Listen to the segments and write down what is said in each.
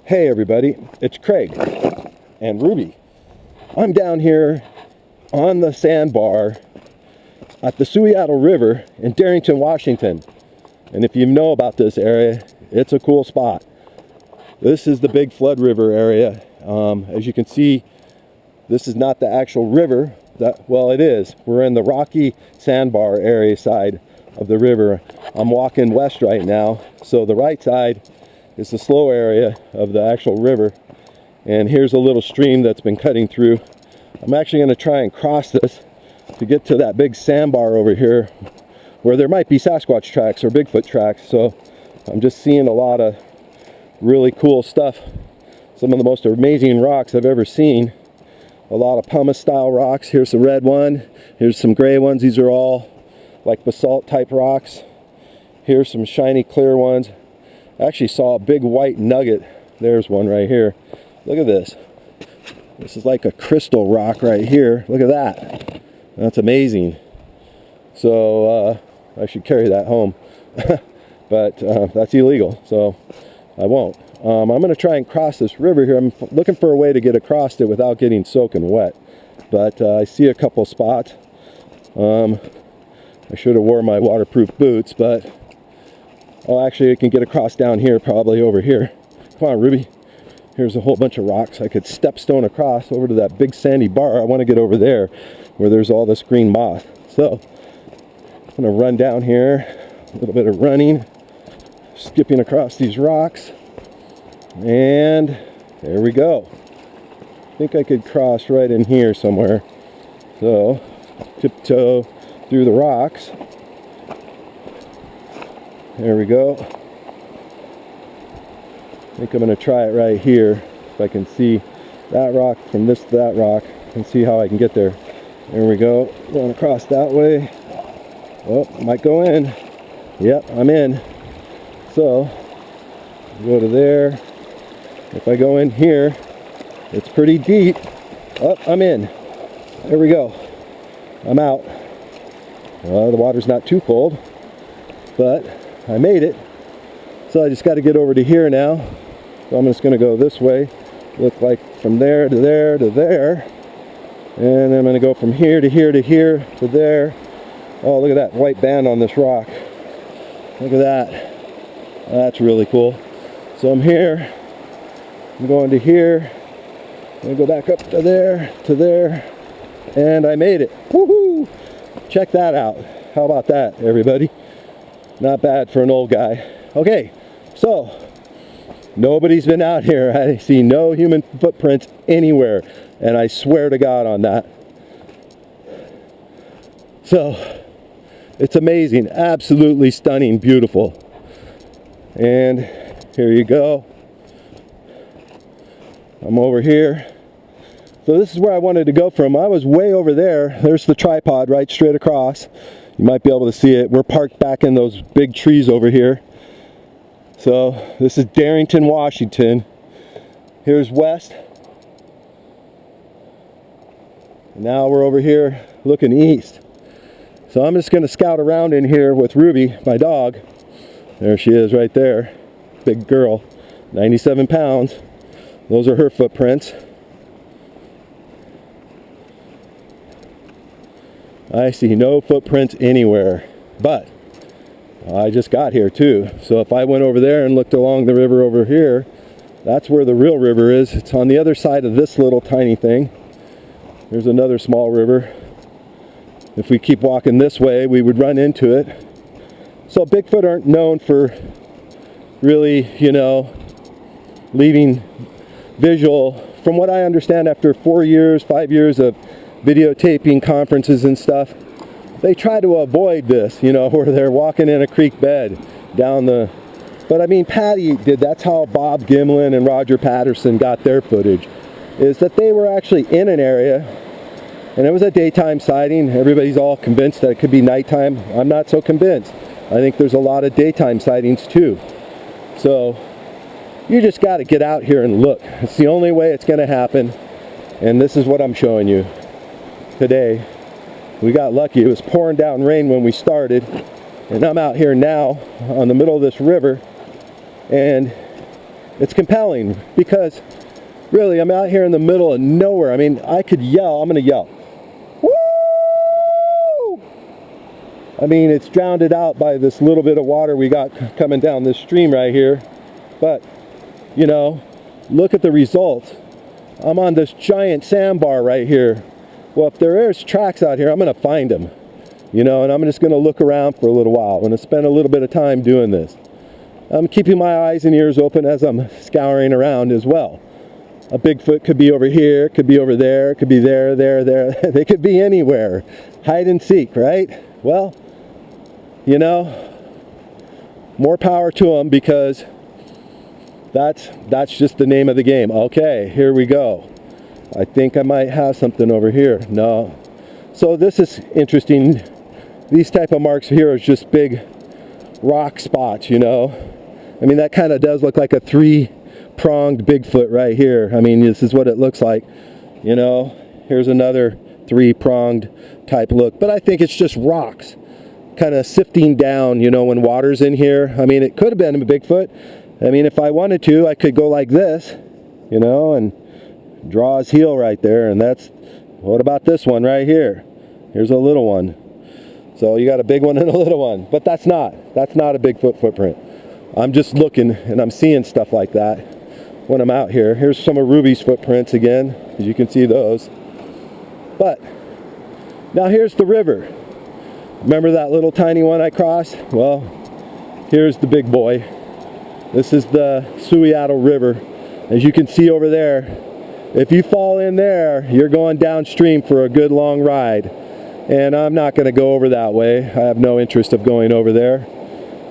Hey everybody, it's Craig and Ruby. I'm down here on the sandbar at the Suiattle River in Darrington, Washington. And if you know about this area, it's a cool spot. This is the Big Flood River area. As you can see, this is not the actual river. Well, it is. We're in the rocky sandbar area side of the river. I'm walking west right now, so the right side is the slow area of the actual river, and here's a little stream that's been cutting through. I'm actually going to try and cross this to get to that big sandbar over here where there might be Sasquatch tracks or Bigfoot tracks. So I'm just seeing a lot of really cool stuff, some of the most amazing rocks I've ever seen. A lot of pumice style rocks. Here's the red one, here's some gray ones. These are all like basalt type rocks. Here's some shiny clear ones. I actually saw a big white nugget. There's one right here. Look at this. This is like a crystal rock right here. Look at that. That's amazing. So I should carry that home. But that's illegal, so I won't. I'm going to try and cross this river here. I'm looking for a way to get across it without getting soaking wet. But I see a couple spots. I should have worn my waterproof boots, but oh, actually, I can get across down here, probably over here. Come on, Ruby. Here's a whole bunch of rocks. I could step stone across over to that big sandy bar. I want to get over there where there's all this green moss. So, I'm going to run down here. A little bit of running. Skipping across these rocks. And there we go. I think I could cross right in here somewhere. So, tiptoe through the rocks. There we go. I think I'm going to try it right here. If I can see that rock from this to that rock and see how I can get there. There we go. Going across that way. Oh, might go in. Yep, I'm in. So, go to there. If I go in here, it's pretty deep. Oh, I'm in. There we go. I'm out. The water's not too cold, but I made it. So I just got to get over to here now. So I'm just going to go this way. Look like from there to there to there. And I'm going to go from here to here to here to there. Oh, look at that white band on this rock. Look at that. That's really cool. So I'm here. I'm going to here. I'm going to go back up to there. And I made it. Woohoo! Check that out. How about that, everybody? Not bad for an old guy. Okay, so nobody's been out here. I see no human footprints anywhere, and I swear to God on that. So it's amazing, absolutely stunning, beautiful. And here you go. I'm over here. So this is where I wanted to go from. I was way over there. There's the tripod right straight across. You might be able to see it. We're parked back in those big trees over here. So this is Darrington, Washington. Here's west. Now we're over here looking east. So I'm just going to scout around in here with Ruby, my dog. There she is right there. Big girl, 97 pounds. Those are her footprints. I see no footprints anywhere, but I just got here too. So if I went over there and looked along the river over here, that's where the real river is. It's on the other side of this little tiny thing. There's another small river. If we keep walking this way, we would run into it. So Bigfoot aren't known for really, leaving visual. From what I understand, after 4 years, 5 years of videotaping conferences and stuff, they try to avoid this, where they're walking in a creek bed down the... But I mean, Patty did. That's how Bob Gimlin and Roger Patterson got their footage, is that they were actually in an area, and it was a daytime sighting. Everybody's all convinced that it could be nighttime. I'm not so convinced. I think there's a lot of daytime sightings too. So you just got to get out here and look. It's the only way it's going to happen, and this is what I'm showing you today. We got lucky. It was pouring down rain when we started, and I'm out here now on the middle of this river, and It's compelling because really I'm out here in the middle of nowhere. I mean, I could yell. I'm going to yell. Woo! I mean, it's drowned out by this little bit of water we got coming down this stream right here. But, you know, look at the results. I'm on this giant sandbar right here. Well, if there is tracks out here, I'm going to find them. You know, and I'm just going to look around for a little while. I'm going to spend a little bit of time doing this. I'm keeping my eyes and ears open as I'm scouring around as well. A Bigfoot could be over here, could be over there, could be there. They could be anywhere. Hide and seek, right? Well, you know, more power to them, because that's just the name of the game. Okay, here we go. I think I might have something over here. No. So this is interesting. These type of marks here is just big rock spots, you know. I mean, that kind of does look like a three-pronged Bigfoot right here. I mean, this is what it looks like, you know. Here's another three-pronged type look. But I think it's just rocks kind of sifting down, you know, when water's in here. I mean, it could have been a Bigfoot. I mean, if I wanted to, I could go like this, you know, and draw his heel right there. And that's, what about this one right here? Here's a little one. So you got a big one and a little one. But that's not a Bigfoot footprint. I'm just looking and I'm seeing stuff like that when I'm out here. Here's some of Ruby's footprints again, as you can see those. But now here's the river. Remember that little tiny one I crossed? Well, here's the big boy. This is the Suiattle River. As you can see over there, if you fall in there, you're going downstream for a good long ride. And I'm not going to go over that way. I have no interest of going over there.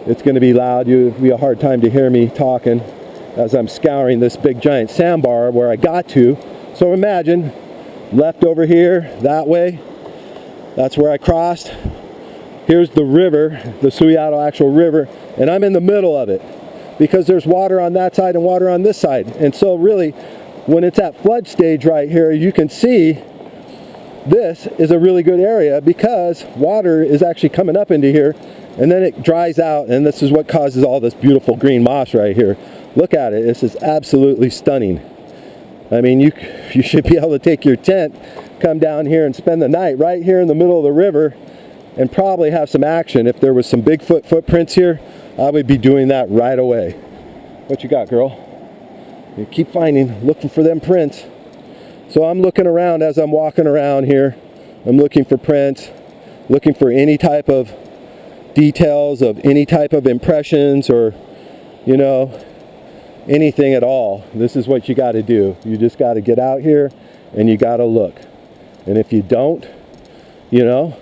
It's going to be loud. It'll be a hard time to hear me talking as I'm scouring this big giant sandbar where I got to. So imagine, left over here, that way. That's where I crossed. Here's the river, the Suiattle actual river, and I'm in the middle of it because there's water on that side and water on this side. And so really, when it's at flood stage right here, you can see this is a really good area because water is actually coming up into here, and then it dries out, and this is what causes all this beautiful green moss right here. Look at it. This is absolutely stunning. I mean, you should be able to take your tent, come down here and spend the night right here in the middle of the river and probably have some action. If there was some Bigfoot footprints here, I would be doing that right away. What you got, girl? You keep looking for them prints. So I'm looking around as I'm walking around here. I'm looking for prints, looking for any type of details of any type of impressions or, you know, anything at all. This is what you got to do. You just got to get out here and you got to look. And if you don't, you know,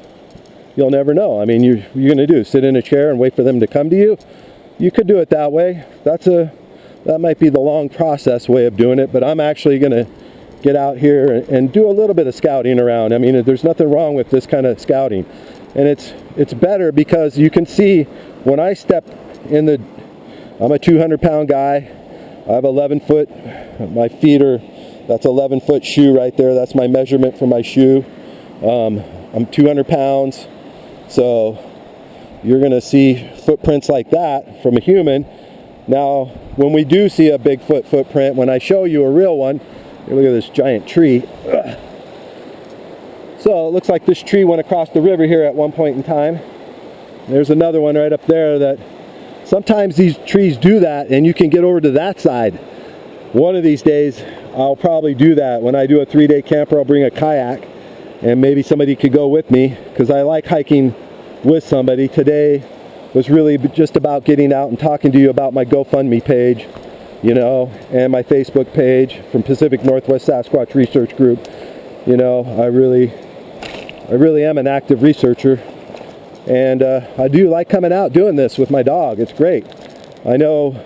you'll never know. I mean, you're going to do sit in a chair and wait for them to come to you. You could do it that way. That might be the long process way of doing it, but I'm actually going to get out here and do a little bit of scouting around. I mean, there's nothing wrong with this kind of scouting. And it's better because you can see when I step in the, I'm a 200-pound guy. I have 11 foot, my feet are, that's 11-foot shoe right there. That's my measurement for my shoe. I'm 200 pounds. So you're going to see footprints like that from a human. Now, when we do see a Bigfoot footprint, when I show you a real one, look at this giant tree. Ugh. So it looks like this tree went across the river here at one point in time. There's another one right up there that sometimes these trees do that and you can get over to that side. One of these days I'll probably do that. When I do a 3-day camper, I'll bring a kayak and maybe somebody could go with me because I like hiking with somebody. Today was really just about getting out and talking to you about my GoFundMe page, you know, and my Facebook page from Pacific Northwest Sasquatch Research Group. You know, I really am an active researcher, and I do like coming out doing this with my dog. It's great. I know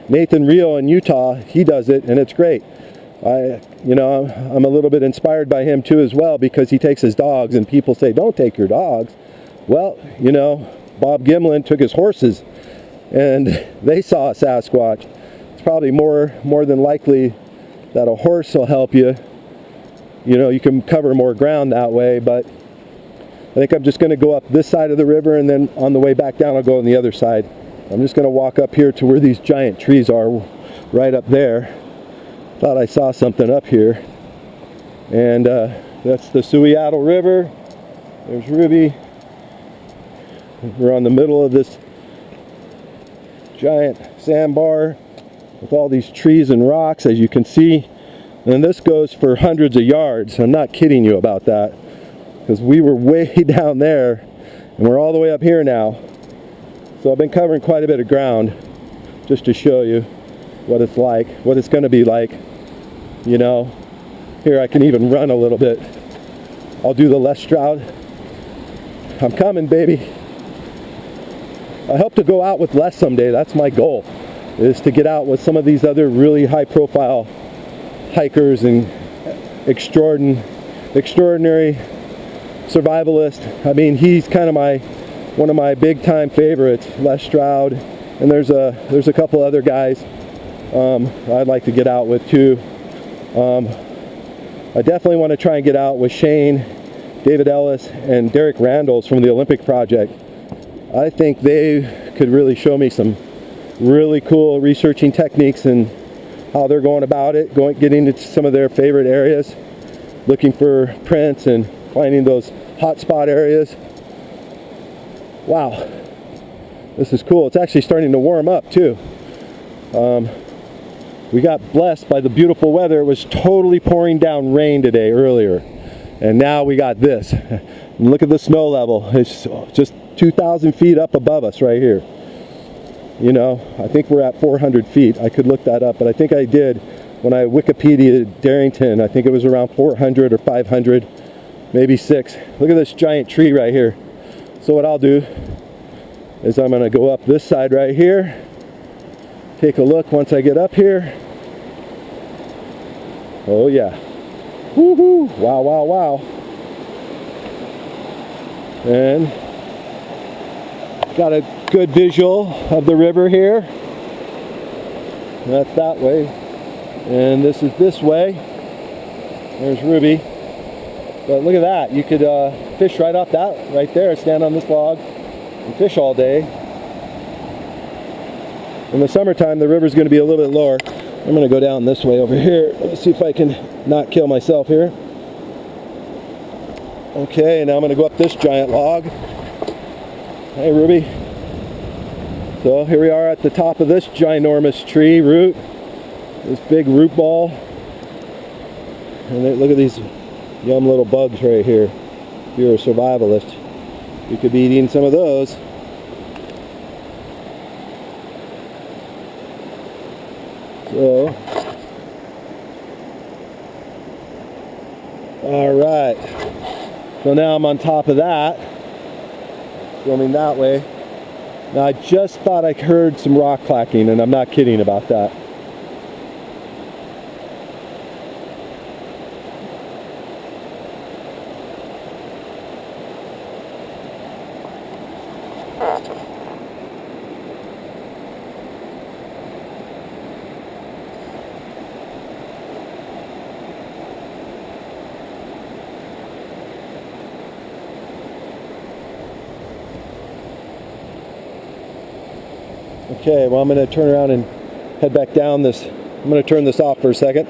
Nathan Rio in Utah, he does it, and it's great. I'm a little bit inspired by him too as well because he takes his dogs, and people say, don't take your dogs. Well, you know, Bob Gimlin took his horses, and they saw a Sasquatch. It's probably more than likely that a horse will help you. You know, you can cover more ground that way, but I think I'm just going to go up this side of the river, and then on the way back down I'll go on the other side. I'm just going to walk up here to where these giant trees are. right up there. Thought I saw something up here. And that's the Suiattle River. There's Ruby. We're on the middle of this giant sandbar with all these trees and rocks, as you can see. And this goes for hundreds of yards. I'm not kidding you about that, because we were way down there and we're all the way up here now. So I've been covering quite a bit of ground just to show you what it's like, what it's going to be like. You know, here I can even run a little bit. I'll do the Les Stroud. I'm coming, baby. I hope to go out with Les someday. That's my goal, is to get out with some of these other really high profile hikers and extraordinary survivalists. I mean, he's kind of one of my big time favorites, Les Stroud, and there's a couple other guys I'd like to get out with too. I definitely want to try and get out with Shane, David Ellis, and Derek Randalls from the Olympic Project. I think they could really show me some really cool researching techniques and how they're going about it, getting into some of their favorite areas, looking for prints and finding those hotspot areas. Wow, this is cool. It's actually starting to warm up too. We got blessed by the beautiful weather. It was totally pouring down rain today earlier, and now we got this. And look at the snow level. It's just 2,000 feet up above us right here. You know, I think we're at 400 feet. I could look that up, but I think I did when I Wikipedia'd Darrington. I think it was around 400 or 500, maybe 6. Look at this giant tree right here. So what I'll do is I'm going to go up this side right here, take a look once I get up here. Oh yeah. Woohoo! Wow, wow, wow. And got a good visual of the river here. That's that way. And this is this way. There's Ruby. But look at that. You could fish right off that right there. Stand on this log and fish all day. In the summertime, the river's going to be a little bit lower. I'm going to go down this way over here. Let's see if I can not kill myself here. Okay, now I'm going to go up this giant log. Hey, Ruby. So here we are at the top of this ginormous tree root. This big root ball. And look at these yum little bugs right here. If you're a survivalist, you could be eating some of those. So, all right. So now I'm on top of that, filming that way. Now I just thought I heard some rock clacking, and I'm not kidding about that. Okay, well I'm going to turn around and head back down this. I'm going to turn this off for a second.